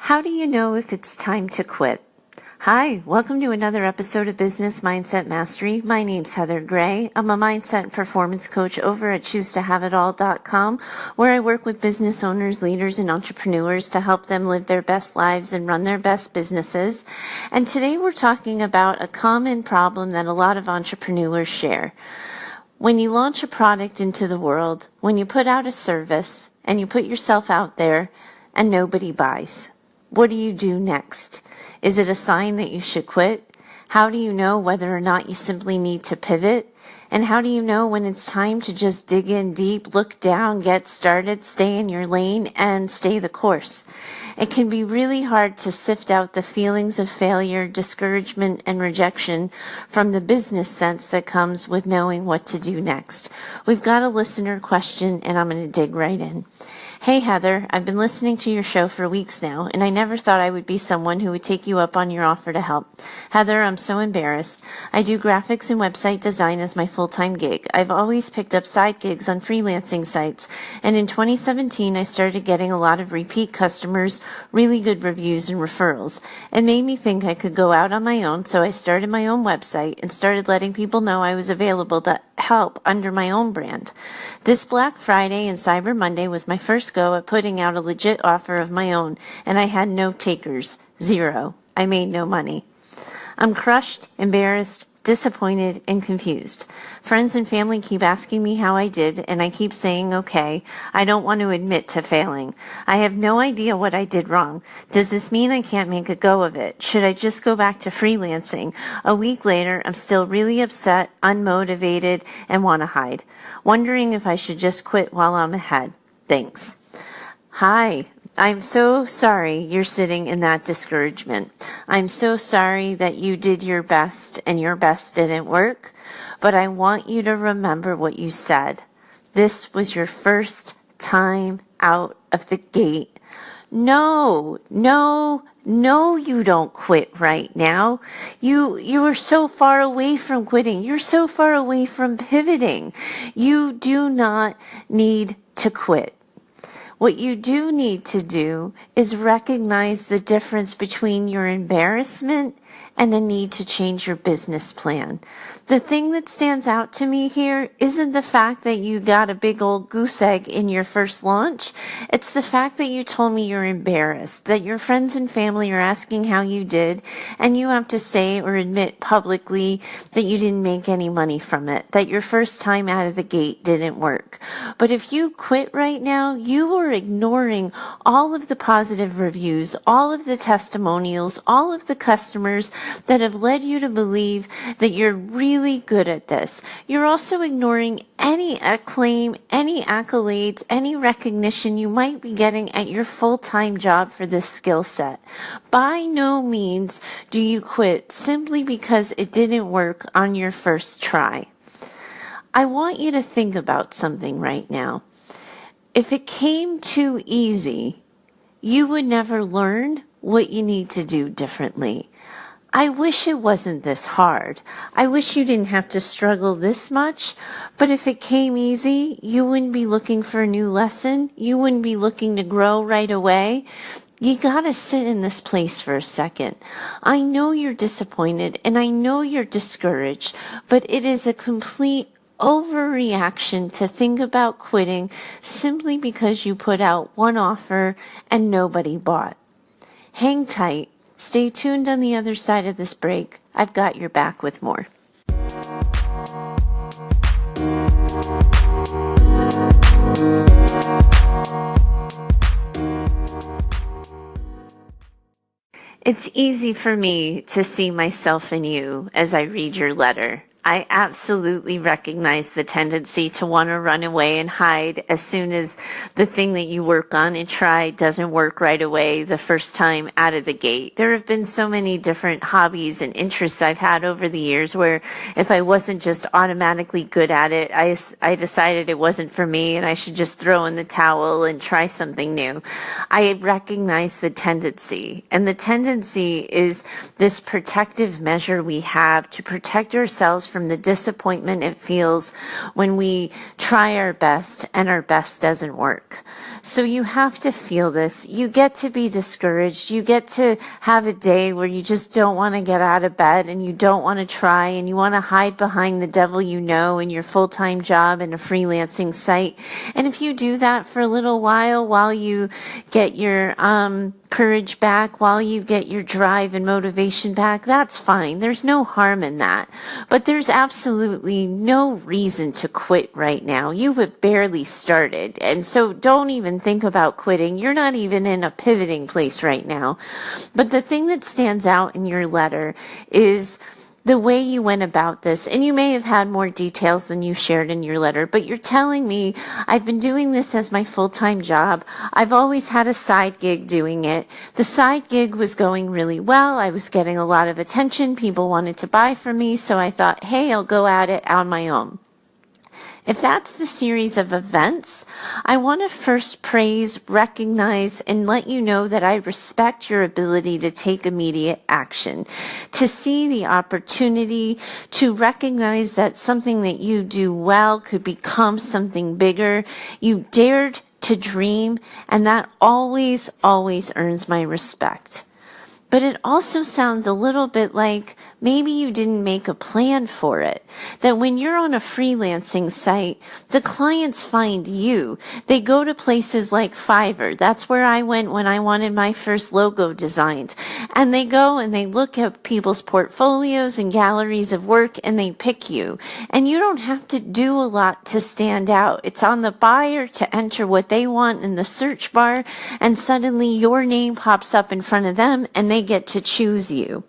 How do you know if it's time to quit? Hi, welcome to another episode of Business Mindset Mastery. My name's Heather Gray. I'm a mindset and performance coach over at ChooseToHaveItAll.com, where I work with business owners, leaders, and entrepreneurs to help them live their best lives and run their best businesses. And today we're talking about a common problem that a lot of entrepreneurs share. When you launch a product into the world, when you put out a service and you put yourself out there and nobody buys, what do you do next? Is it a sign that you should quit? How do you know whether or not you simply need to pivot? And how do you know when it's time to just dig in deep, look down, get started, stay in your lane, and stay the course? It can be really hard to sift out the feelings of failure, discouragement, and rejection from the business sense that comes with knowing what to do next. We've got a listener question, and I'm going to dig right in. Hey Heather, I've been listening to your show for weeks now, and I never thought I would be someone who would take you up on your offer to help. Heather, I'm so embarrassed. I do graphics and website design as my full-time gig. I've always picked up side gigs on freelancing sites, and in 2017 I started getting a lot of repeat customers, really good reviews and referrals. It made me think I could go out on my own, so I started my own website and started letting people know I was available to help under my own brand. This Black Friday and Cyber Monday was my first go at putting out a legit offer of my own, and I had no takers. Zero. I made no money. I'm crushed, embarrassed, disappointed, and confused. Friends and family keep asking me how I did, and I keep saying, okay. I don't want to admit to failing. I have no idea what I did wrong. Does this mean I can't make a go of it? Should I just go back to freelancing? A week later, I'm still really upset, unmotivated, and want to hide. Wondering if I should just quit while I'm ahead. Thanks. Hi. I'm so sorry you're sitting in that discouragement. I'm so sorry that you did your best and your best didn't work, but I want you to remember what you said. This was your first time out of the gate. No, you don't quit right now. You are so far away from quitting. You're so far away from pivoting. You do not need to quit. What you do need to do is recognize the difference between your embarrassment and the need to change your business plan. The thing that stands out to me here isn't the fact that you got a big old goose egg in your first launch. It's the fact that you told me you're embarrassed, that your friends and family are asking how you did, and you have to say or admit publicly that you didn't make any money from it, that your first time out of the gate didn't work. But if you quit right now, you are ignoring all of the positive reviews, all of the testimonials, all of the customers that have led you to believe that you're really good at this. You're also ignoring any acclaim, any accolades, any recognition you might be getting at your full-time job for this skill set. By no means do you quit simply because it didn't work on your first try. I want you to think about something right now. If it came too easy, you would never learn what you need to do differently. I wish it wasn't this hard. I wish you didn't have to struggle this much, but if it came easy, you wouldn't be looking for a new lesson. You wouldn't be looking to grow right away. You gotta sit in this place for a second. I know you're disappointed and I know you're discouraged, but it is a complete overreaction to think about quitting simply because you put out one offer and nobody bought. Hang tight. Stay tuned on the other side of this break. I've got your back with more. It's easy for me to see myself in you as I read your letter. I absolutely recognize the tendency to want to run away and hide as soon as the thing that you work on and try doesn't work right away the first time out of the gate. There have been so many different hobbies and interests I've had over the years where if I wasn't just automatically good at it, I decided it wasn't for me and I should just throw in the towel and try something new. I recognize the tendency, and the tendency is this protective measure we have to protect ourselves from the disappointment it feels when we try our best and our best doesn't work. So you have to feel this. You get to be discouraged. You get to have a day where you just don't want to get out of bed and you don't want to try and you want to hide behind the devil you know in your full-time job and a freelancing site. And if you do that for a little while you get your courage back, while you get your drive and motivation back, that's fine. There's no harm in that. But there's absolutely no reason to quit right now. You have barely started. And so don't even think about quitting. You're not even in a pivoting place right now. But the thing that stands out in your letter is the way you went about this, and you may have had more details than you shared in your letter, but you're telling me, I've been doing this as my full-time job. I've always had a side gig doing it. The side gig was going really well. I was getting a lot of attention. People wanted to buy from me, so I thought, hey, I'll go at it on my own. If that's the series of events, I want to first praise, recognize, and let you know that I respect your ability to take immediate action, to see the opportunity, to recognize that something that you do well could become something bigger. You dared to dream, and that always, always earns my respect. But it also sounds a little bit like maybe you didn't make a plan for it. That when you're on a freelancing site, the clients find you. They go to places like Fiverr. That's where I went when I wanted my first logo designed. And they go and they look at people's portfolios and galleries of work and they pick you. And you don't have to do a lot to stand out. It's on the buyer to enter what they want in the search bar, and suddenly your name pops up in front of them and they get to choose you.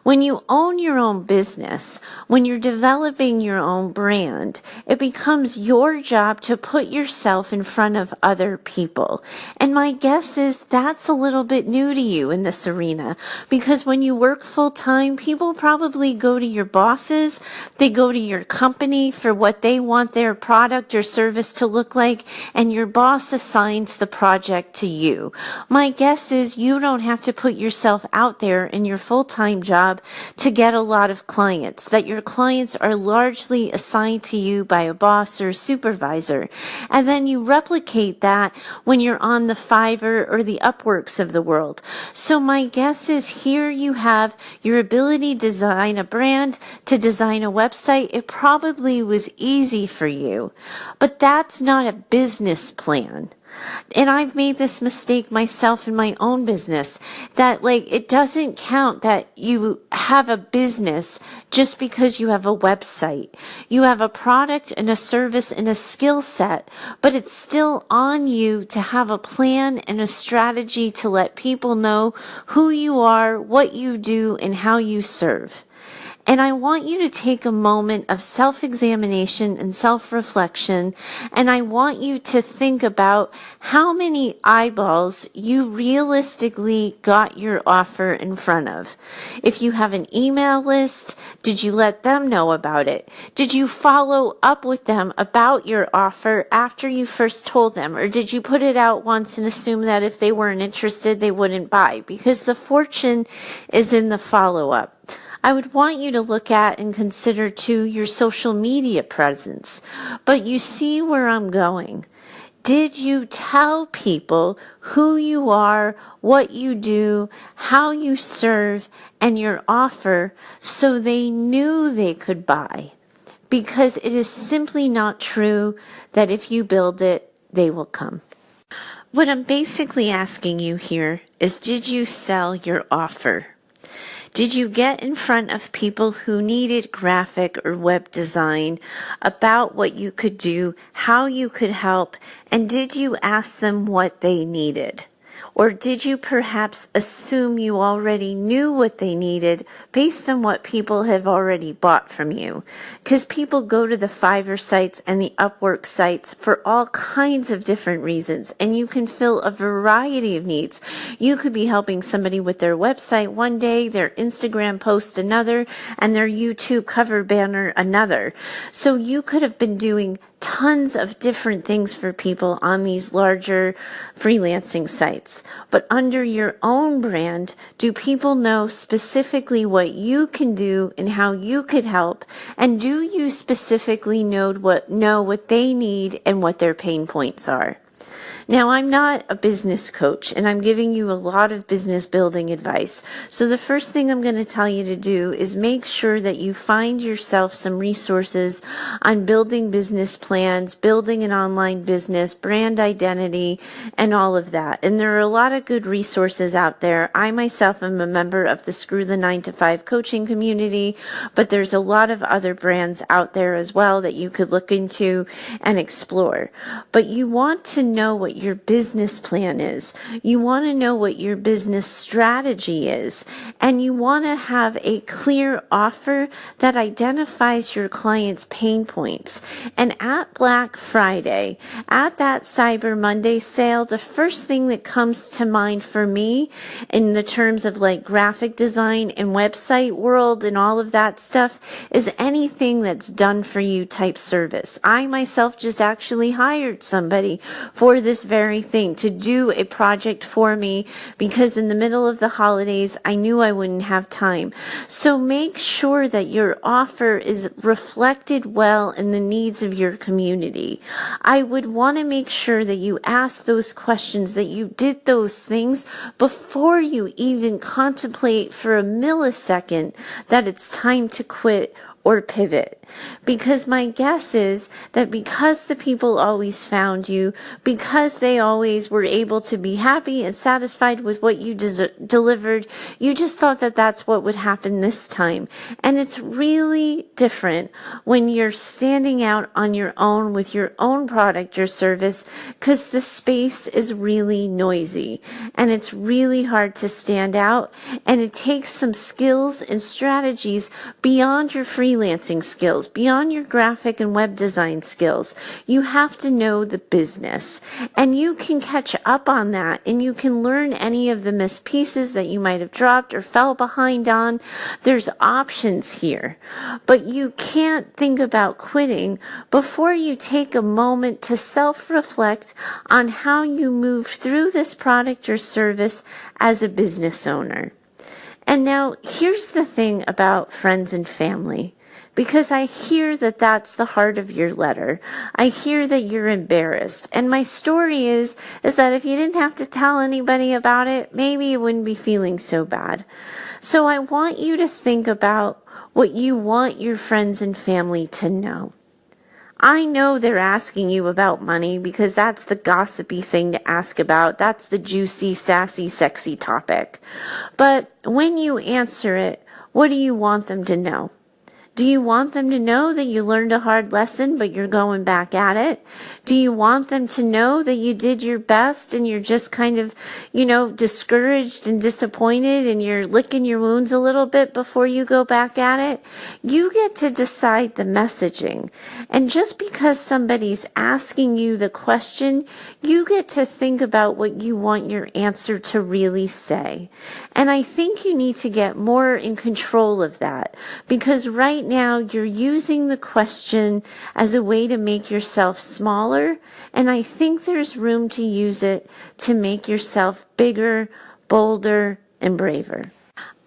When you own your own business, when you're developing your own brand, it becomes your job to put yourself in front of other people. And my guess is that's a little bit new to you in this arena, because when you work full time, people probably go to your bosses, they go to your company for what they want their product or service to look like, and your boss assigns the project to you. My guess is you don't have to put yourself out there in your full-time job to get a lot of clients, that your clients are largely assigned to you by a boss or a supervisor. And then you replicate that when you're on the Fiverr or the Upworks of the world. So my guess is here you have your ability to design a brand, to design a website. It probably was easy for you, but that's not a business plan. And I've made this mistake myself in my own business, that it doesn't count that you have a business just because you have a website. You have a product and a service and a skill set, but it's still on you to have a plan and a strategy to let people know who you are, what you do, and how you serve. And I want you to take a moment of self-examination and self-reflection, and I want you to think about how many eyeballs you realistically got your offer in front of. If you have an email list, did you let them know about it? Did you follow up with them about your offer after you first told them? Or did you put it out once and assume that if they weren't interested, they wouldn't buy? Because the fortune is in the follow-up. I would want you to look at and consider too your social media presence. But you see where I'm going. Did you tell people who you are, what you do, how you serve, and your offer so they knew they could buy? Because it is simply not true that if you build it, they will come. What I'm basically asking you here is, did you sell your offer? Did you get in front of people who needed graphic or web design about what you could do, how you could help, and did you ask them what they needed? Or did you perhaps assume you already knew what they needed based on what people have already bought from you? Because people go to the Fiverr sites and the Upwork sites for all kinds of different reasons, and you can fill a variety of needs. You could be helping somebody with their website one day, their Instagram post another, and their YouTube cover banner another. So you could have been doing tons of different things for people on these larger freelancing sites. But under your own brand, do people know specifically what you can do and how you could help? And do you specifically know what they need and what their pain points are? Now, I'm not a business coach, and I'm giving you a lot of business building advice. So the first thing I'm going to tell you to do is make sure that you find yourself some resources on building business plans, building an online business, brand identity, and all of that. And there are a lot of good resources out there. I myself am a member of the Screw the 9 to 5 coaching community, but there's a lot of other brands out there as well that you could look into and explore. But you want to know what your business plan is. You want to know what your business strategy is. And you want to have a clear offer that identifies your client's pain points. And at Black Friday, at that Cyber Monday sale, the first thing that comes to mind for me in the terms of like graphic design and website world and all of that stuff is anything that's done for you type service. I myself just actually hired somebody for this very thing, to do a project for me, because in the middle of the holidays, I knew I wouldn't have time. So make sure that your offer is reflected well in the needs of your community. I would want to make sure that you ask those questions, that you did those things before you even contemplate for a millisecond that it's time to quit or pivot. Because my guess is that because the people always found you, because they always were able to be happy and satisfied with what you delivered, you just thought that that's what would happen this time. And it's really different when you're standing out on your own with your own product or service, because the space is really noisy and it's really hard to stand out, and it takes some skills and strategies beyond your freelancing skills, beyond your graphic and web design skills. You have to know the business, and you can catch up on that, and you can learn any of the missed pieces that you might have dropped or fell behind on. There's options here, but you can't think about quitting before you take a moment to self-reflect on how you moved through this product or service as a business owner. And now here's the thing about friends and family, because I hear that that's the heart of your letter. I hear that you're embarrassed. And my story is that if you didn't have to tell anybody about it, maybe you wouldn't be feeling so bad. So I want you to think about what you want your friends and family to know. I know they're asking you about money because that's the gossipy thing to ask about. That's the juicy, sassy, sexy topic. But when you answer it, what do you want them to know? Do you want them to know that you learned a hard lesson, but you're going back at it? Do you want them to know that you did your best and you're just kind of, discouraged and disappointed and you're licking your wounds a little bit before you go back at it? You get to decide the messaging. And just because somebody's asking you the question, you get to think about what you want your answer to really say. And I think you need to get more in control of that, because right now you're using the question as a way to make yourself smaller, and I think there's room to use it to make yourself bigger, bolder, and braver.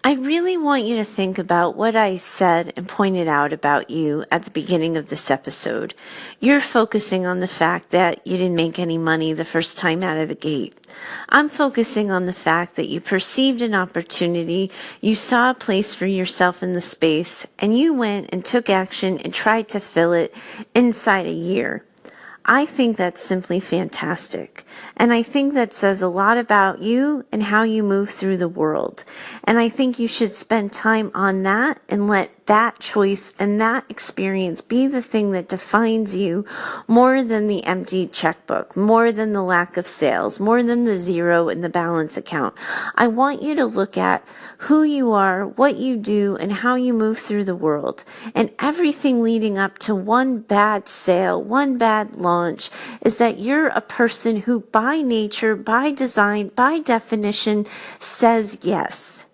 I really want you to think about what I said and pointed out about you at the beginning of this episode. You're focusing on the fact that you didn't make any money the first time out of the gate. I'm focusing on the fact that you perceived an opportunity, you saw a place for yourself in the space, and you went and took action and tried to fill it inside a year. I think that's simply fantastic. And I think that says a lot about you and how you move through the world. And I think you should spend time on that and let that choice and that experience be the thing that defines you more than the empty checkbook, more than the lack of sales, more than the zero in the balance account. I want you to look at who you are, what you do, and how you move through the world. And everything leading up to one bad sale, one bad launch, is that you're a person who by nature, by design, by definition, says yes.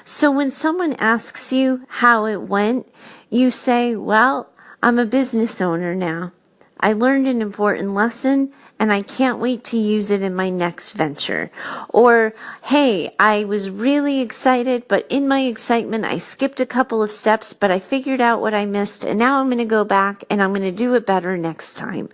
So when someone asks you how it went, you say, well, I'm a business owner now. I learned an important lesson and I can't wait to use it in my next venture. Or, hey, I was really excited, but in my excitement, I skipped a couple of steps, but I figured out what I missed, and now I'm going to go back and I'm going to do it better next time.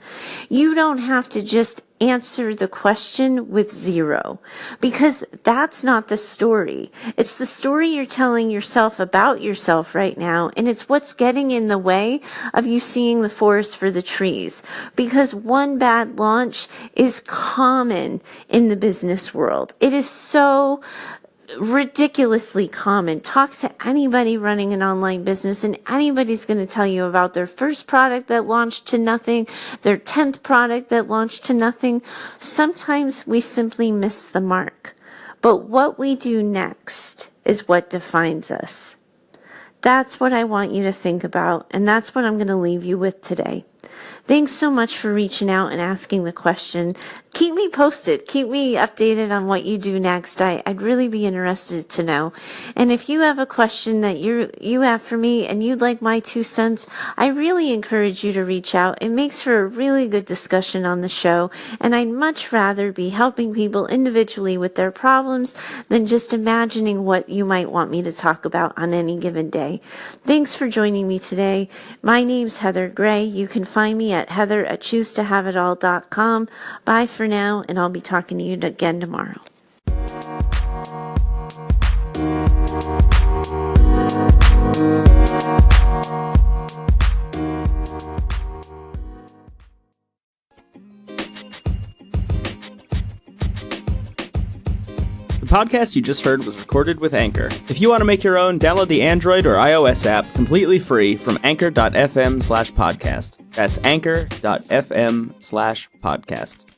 You don't have to just answer the question with 0, because that's not the story. It's the story you're telling yourself about yourself right now, and it's what's getting in the way of you seeing the forest for the trees. Because one bad launch is common in the business world. It is so ridiculously common. Talk to anybody running an online business and anybody's going to tell you about their first product that launched to nothing, their 10th product that launched to nothing. Sometimes we simply miss the mark. But what we do next is what defines us. That's what I want you to think about, and that's what I'm going to leave you with today. Thanks so much for reaching out and asking the question. Keep me posted. Keep me updated on what you do next. I'd really be interested to know. And if you have a question that you have for me and you'd like my 2 cents, I really encourage you to reach out. It makes for a really good discussion on the show, and I'd much rather be helping people individually with their problems than just imagining what you might want me to talk about on any given day. Thanks for joining me today. My name's Heather Gray. You can find me at heather@choosetohaveitall.com. Bye for now, and I'll be talking to you again tomorrow. The podcast you just heard was recorded with Anchor. If you want to make your own, download the Android or iOS app completely free from anchor.fm/podcast. That's anchor.fm/podcast.